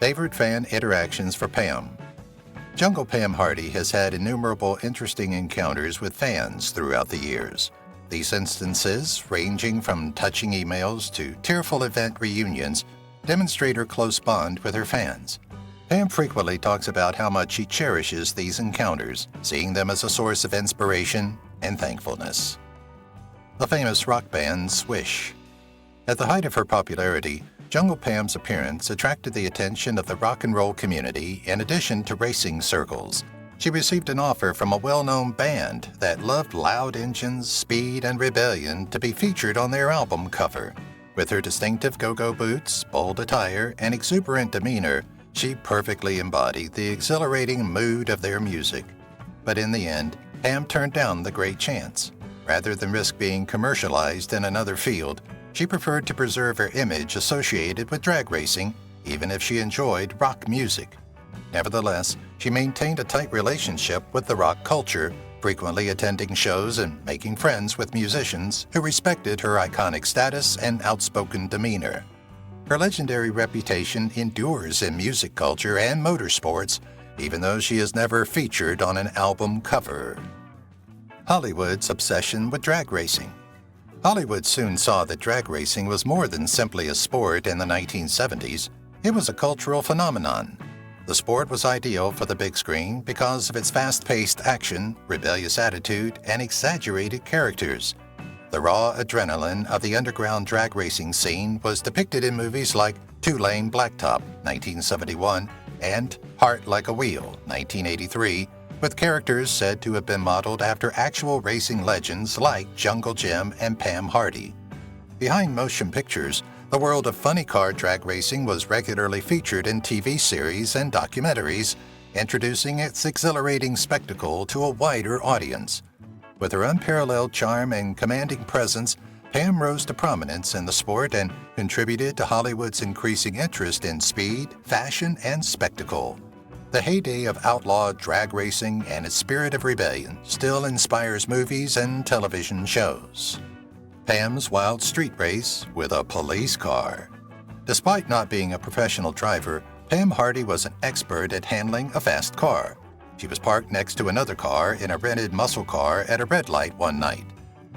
Favorite fan interactions for Pam. Jungle Pam Hardy has had innumerable interesting encounters with fans throughout the years. These instances, ranging from touching emails to tearful event reunions, demonstrate her close bond with her fans. Pam frequently talks about how much she cherishes these encounters, seeing them as a source of inspiration and thankfulness. The famous rock band Swish. At the height of her popularity, Jungle Pam's appearance attracted the attention of the rock and roll community in addition to racing circles. She received an offer from a well-known band that loved loud engines, speed, and rebellion to be featured on their album cover. With her distinctive go-go boots, bold attire, and exuberant demeanor, she perfectly embodied the exhilarating mood of their music. But in the end, Pam turned down the great chance. Rather than risk being commercialized in another field, she preferred to preserve her image associated with drag racing, even if she enjoyed rock music. Nevertheless, she maintained a tight relationship with the rock culture, frequently attending shows and making friends with musicians who respected her iconic status and outspoken demeanor. Her legendary reputation endures in music culture and motorsports, even though she is never featured on an album cover. Hollywood's obsession with drag racing. Hollywood soon saw that drag racing was more than simply a sport in the 1970s. It was a cultural phenomenon. The sport was ideal for the big screen because of its fast-paced action, rebellious attitude, and exaggerated characters. The raw adrenaline of the underground drag racing scene was depicted in movies like Two-Lane Blacktop, 1971, and Heart Like a Wheel, 1983, with characters said to have been modeled after actual racing legends like Jungle Jim and Pam Hardy. Behind motion pictures, the world of funny car drag racing was regularly featured in TV series and documentaries, introducing its exhilarating spectacle to a wider audience. With her unparalleled charm and commanding presence, Pam rose to prominence in the sport and contributed to Hollywood's increasing interest in speed, fashion, and spectacle. The heyday of outlaw drag racing and its spirit of rebellion still inspires movies and television shows. Pam's wild street race with a police car. Despite not being a professional driver, Pam Hardy was an expert at handling a fast car. She was parked next to another car in a rented muscle car at a red light one night.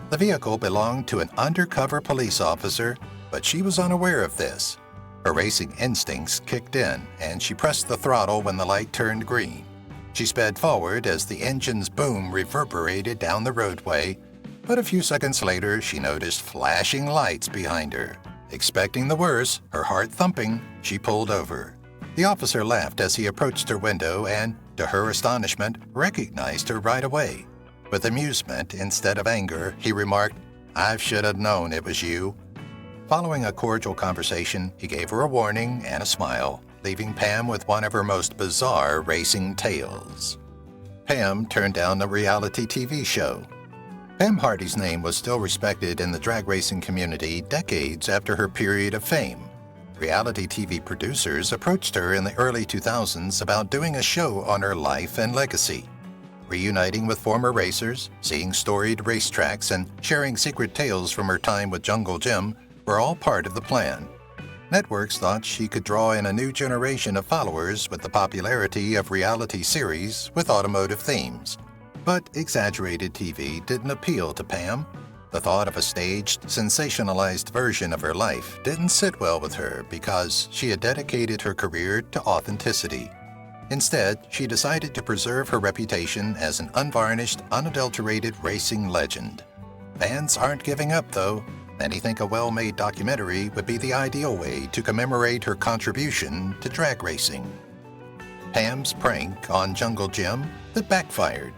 The vehicle belonged to an undercover police officer, but she was unaware of this. Her racing instincts kicked in, and she pressed the throttle when the light turned green. She sped forward as the engine's boom reverberated down the roadway, but a few seconds later she noticed flashing lights behind her. Expecting the worst, her heart thumping, she pulled over. The officer laughed as he approached her window and, to her astonishment, recognized her right away. With amusement instead of anger, he remarked, "I should have known it was you." Following a cordial conversation, he gave her a warning and a smile, leaving Pam with one of her most bizarre racing tales. Pam turned down a reality TV show. Pam Hardy's name was still respected in the drag racing community decades after her period of fame. Reality TV producers approached her in the early 2000s about doing a show on her life and legacy. Reuniting with former racers, seeing storied racetracks, and sharing secret tales from her time with Jungle Jim were all part of the plan. Networks thought she could draw in a new generation of followers with the popularity of reality series with automotive themes. But exaggerated TV didn't appeal to Pam. The thought of a staged, sensationalized version of her life didn't sit well with her because she had dedicated her career to authenticity. Instead, she decided to preserve her reputation as an unvarnished, unadulterated racing legend. Fans aren't giving up, though. Many think a well-made documentary would be the ideal way to commemorate her contribution to drag racing. Pam's prank on Jungle Jim that backfired.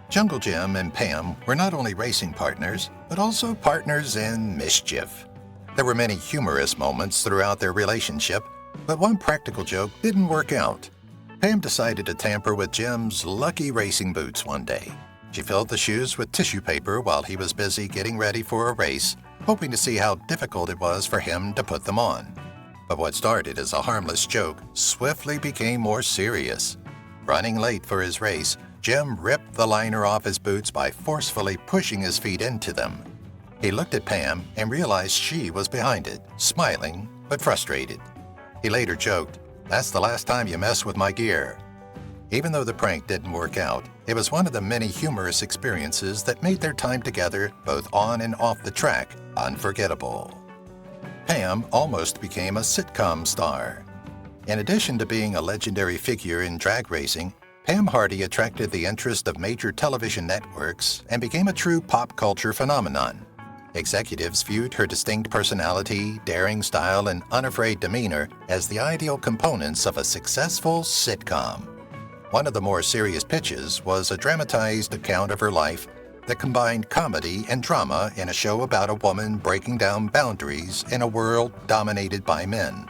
Jungle Jim and Pam were not only racing partners, but also partners in mischief. There were many humorous moments throughout their relationship, but one practical joke didn't work out. Pam decided to tamper with Jim's lucky racing boots one day. She filled the shoes with tissue paper while he was busy getting ready for a race, hoping to see how difficult it was for him to put them on. But what started as a harmless joke swiftly became more serious. Running late for his race, Jim ripped the liner off his boots by forcefully pushing his feet into them. He looked at Pam and realized she was behind it, smiling but frustrated. He later joked, "That's the last time you mess with my gear." Even though the prank didn't work out, it was one of the many humorous experiences that made their time together, both on and off the track, unforgettable. Pam almost became a sitcom star. In addition to being a legendary figure in drag racing, Pam Hardy attracted the interest of major television networks and became a true pop culture phenomenon. Executives viewed her distinct personality, daring style, and unafraid demeanor as the ideal components of a successful sitcom. One of the more serious pitches was a dramatized account of her life that combined comedy and drama in a show about a woman breaking down boundaries in a world dominated by men.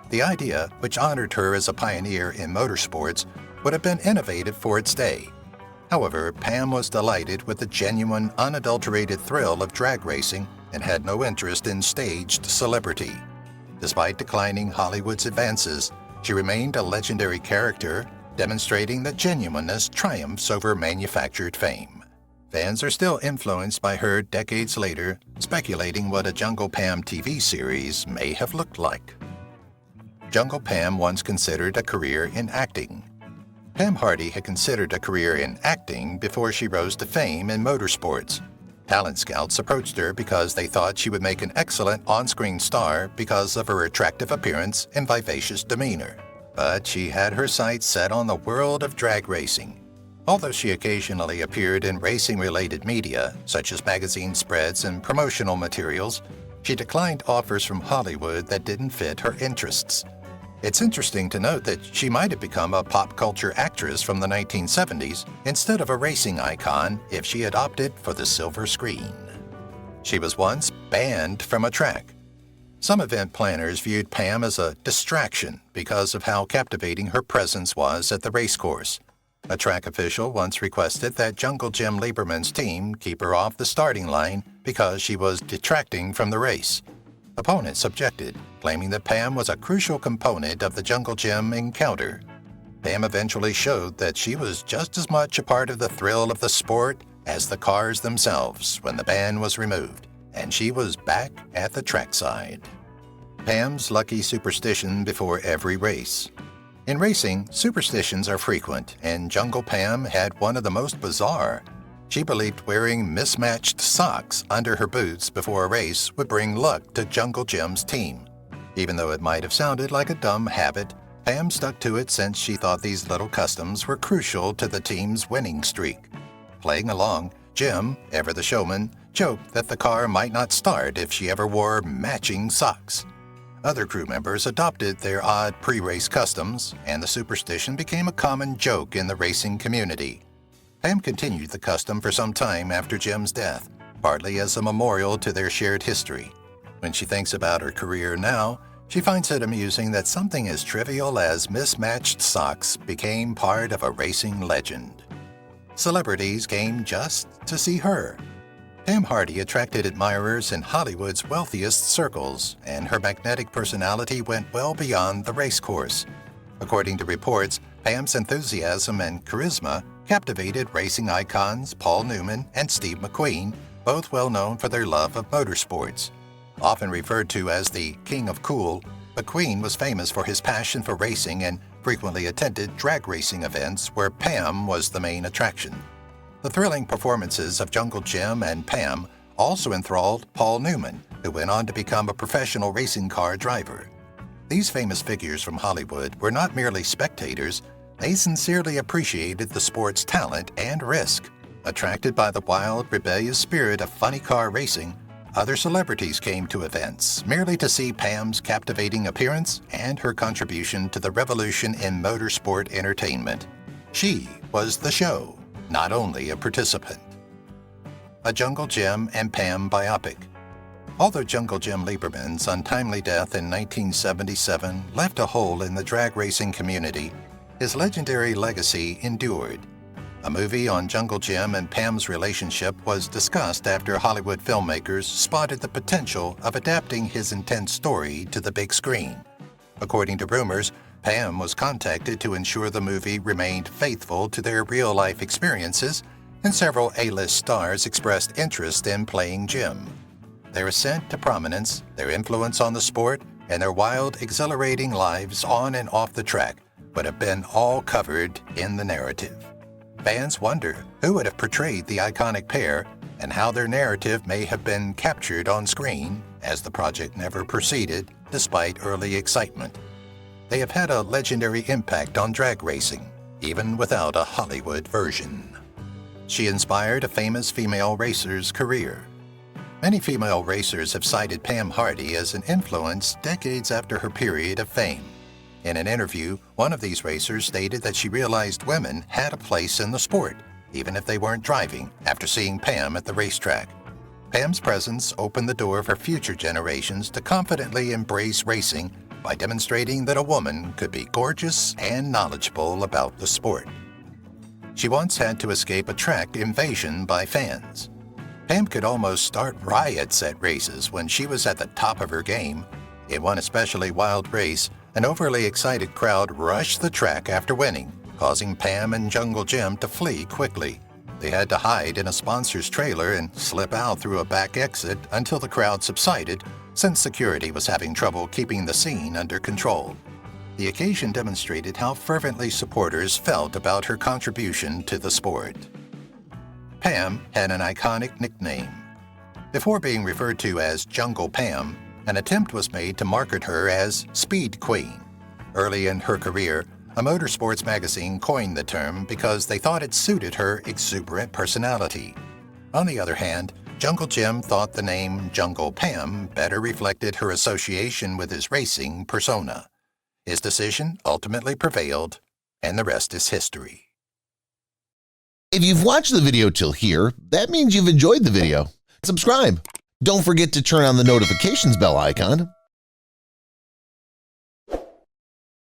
The idea, which honored her as a pioneer in motorsports, would have been innovative for its day. However, Pam was delighted with the genuine, unadulterated thrill of drag racing and had no interest in staged celebrity. Despite declining Hollywood's advances, she remained a legendary character, demonstrating that genuineness triumphs over manufactured fame. Fans are still influenced by her decades later, speculating what a Jungle Pam TV series may have looked like. Jungle Pam once considered a career in acting. Pam Hardy had considered a career in acting before she rose to fame in motorsports. Talent scouts approached her because they thought she would make an excellent on-screen star because of her attractive appearance and vivacious demeanor. But she had her sights set on the world of drag racing. Although she occasionally appeared in racing-related media, such as magazine spreads and promotional materials, she declined offers from Hollywood that didn't fit her interests. It's interesting to note that she might have become a pop culture actress from the 1970s instead of a racing icon if she had opted for the silver screen. She was once banned from a track. Some event planners viewed Pam as a distraction because of how captivating her presence was at the racecourse. A track official once requested that Jungle Jim Lieberman's team keep her off the starting line because she was detracting from the race. Opponents objected, claiming that Pam was a crucial component of the Jungle Gym encounter. Pam eventually showed that she was just as much a part of the thrill of the sport as the cars themselves when the ban was removed, and she was back at the trackside. Pam's lucky superstition before every race. In racing, superstitions are frequent, and Jungle Pam had one of the most bizarre. She believed wearing mismatched socks under her boots before a race would bring luck to Jungle Jim's team. Even though it might have sounded like a dumb habit, Pam stuck to it since she thought these little customs were crucial to the team's winning streak. Playing along, Jim, ever the showman, joked that the car might not start if she ever wore matching socks. Other crew members adopted their odd pre-race customs, and the superstition became a common joke in the racing community. Pam continued the custom for some time after Jim's death, partly as a memorial to their shared history. When she thinks about her career now, she finds it amusing that something as trivial as mismatched socks became part of a racing legend. Celebrities came just to see her. Pam Hardy attracted admirers in Hollywood's wealthiest circles, and her magnetic personality went well beyond the racecourse. According to reports, Pam's enthusiasm and charisma captivated racing icons Paul Newman and Steve McQueen, both well known for their love of motorsports. Often referred to as the King of Cool, McQueen was famous for his passion for racing and frequently attended drag racing events where Pam was the main attraction. The thrilling performances of Jungle Jim and Pam also enthralled Paul Newman, who went on to become a professional racing car driver. These famous figures from Hollywood were not merely spectators, they sincerely appreciated the sport's talent and risk. Attracted by the wild, rebellious spirit of funny car racing, other celebrities came to events merely to see Pam's captivating appearance and her contribution to the revolution in motorsport entertainment. She was the show, not only a participant. A Jungle Jim and Pam biopic. Although Jungle Jim Lieberman's untimely death in 1977 left a hole in the drag racing community, his legendary legacy endured. A movie on Jungle Jim and Pam's relationship was discussed after Hollywood filmmakers spotted the potential of adapting his intense story to the big screen. According to rumors, Pam was contacted to ensure the movie remained faithful to their real-life experiences, and several A-list stars expressed interest in playing Jim. Their ascent to prominence, their influence on the sport, and their wild, exhilarating lives on and off the track would have been all covered in the narrative. Fans wonder who would have portrayed the iconic pair and how their narrative may have been captured on screen, as the project never proceeded despite early excitement. They have had a legendary impact on drag racing, even without a Hollywood version. She inspired a famous female racer's career. Many female racers have cited Pam Hardy as an influence decades after her period of fame. In an interview, one of these racers stated that she realized women had a place in the sport, even if they weren't driving, after seeing Pam at the racetrack. Pam's presence opened the door for future generations to confidently embrace racing by demonstrating that a woman could be gorgeous and knowledgeable about the sport. She once had to escape a track invasion by fans. Pam could almost start riots at races when she was at the top of her game. In one especially wild race, an overly excited crowd rushed the track after winning, causing Pam and Jungle Jim to flee quickly. They had to hide in a sponsor's trailer and slip out through a back exit until the crowd subsided, since security was having trouble keeping the scene under control. The occasion demonstrated how fervently supporters felt about her contribution to the sport. Pam had an iconic nickname. Before being referred to as Jungle Pam, an attempt was made to market her as Speed Queen. Early in her career, a motorsports magazine coined the term because they thought it suited her exuberant personality. On the other hand, Jungle Jim thought the name Jungle Pam better reflected her association with his racing persona. His decision ultimately prevailed, and the rest is history. If you've watched the video till here, that means you've enjoyed the video. Subscribe. Don't forget to turn on the notifications bell icon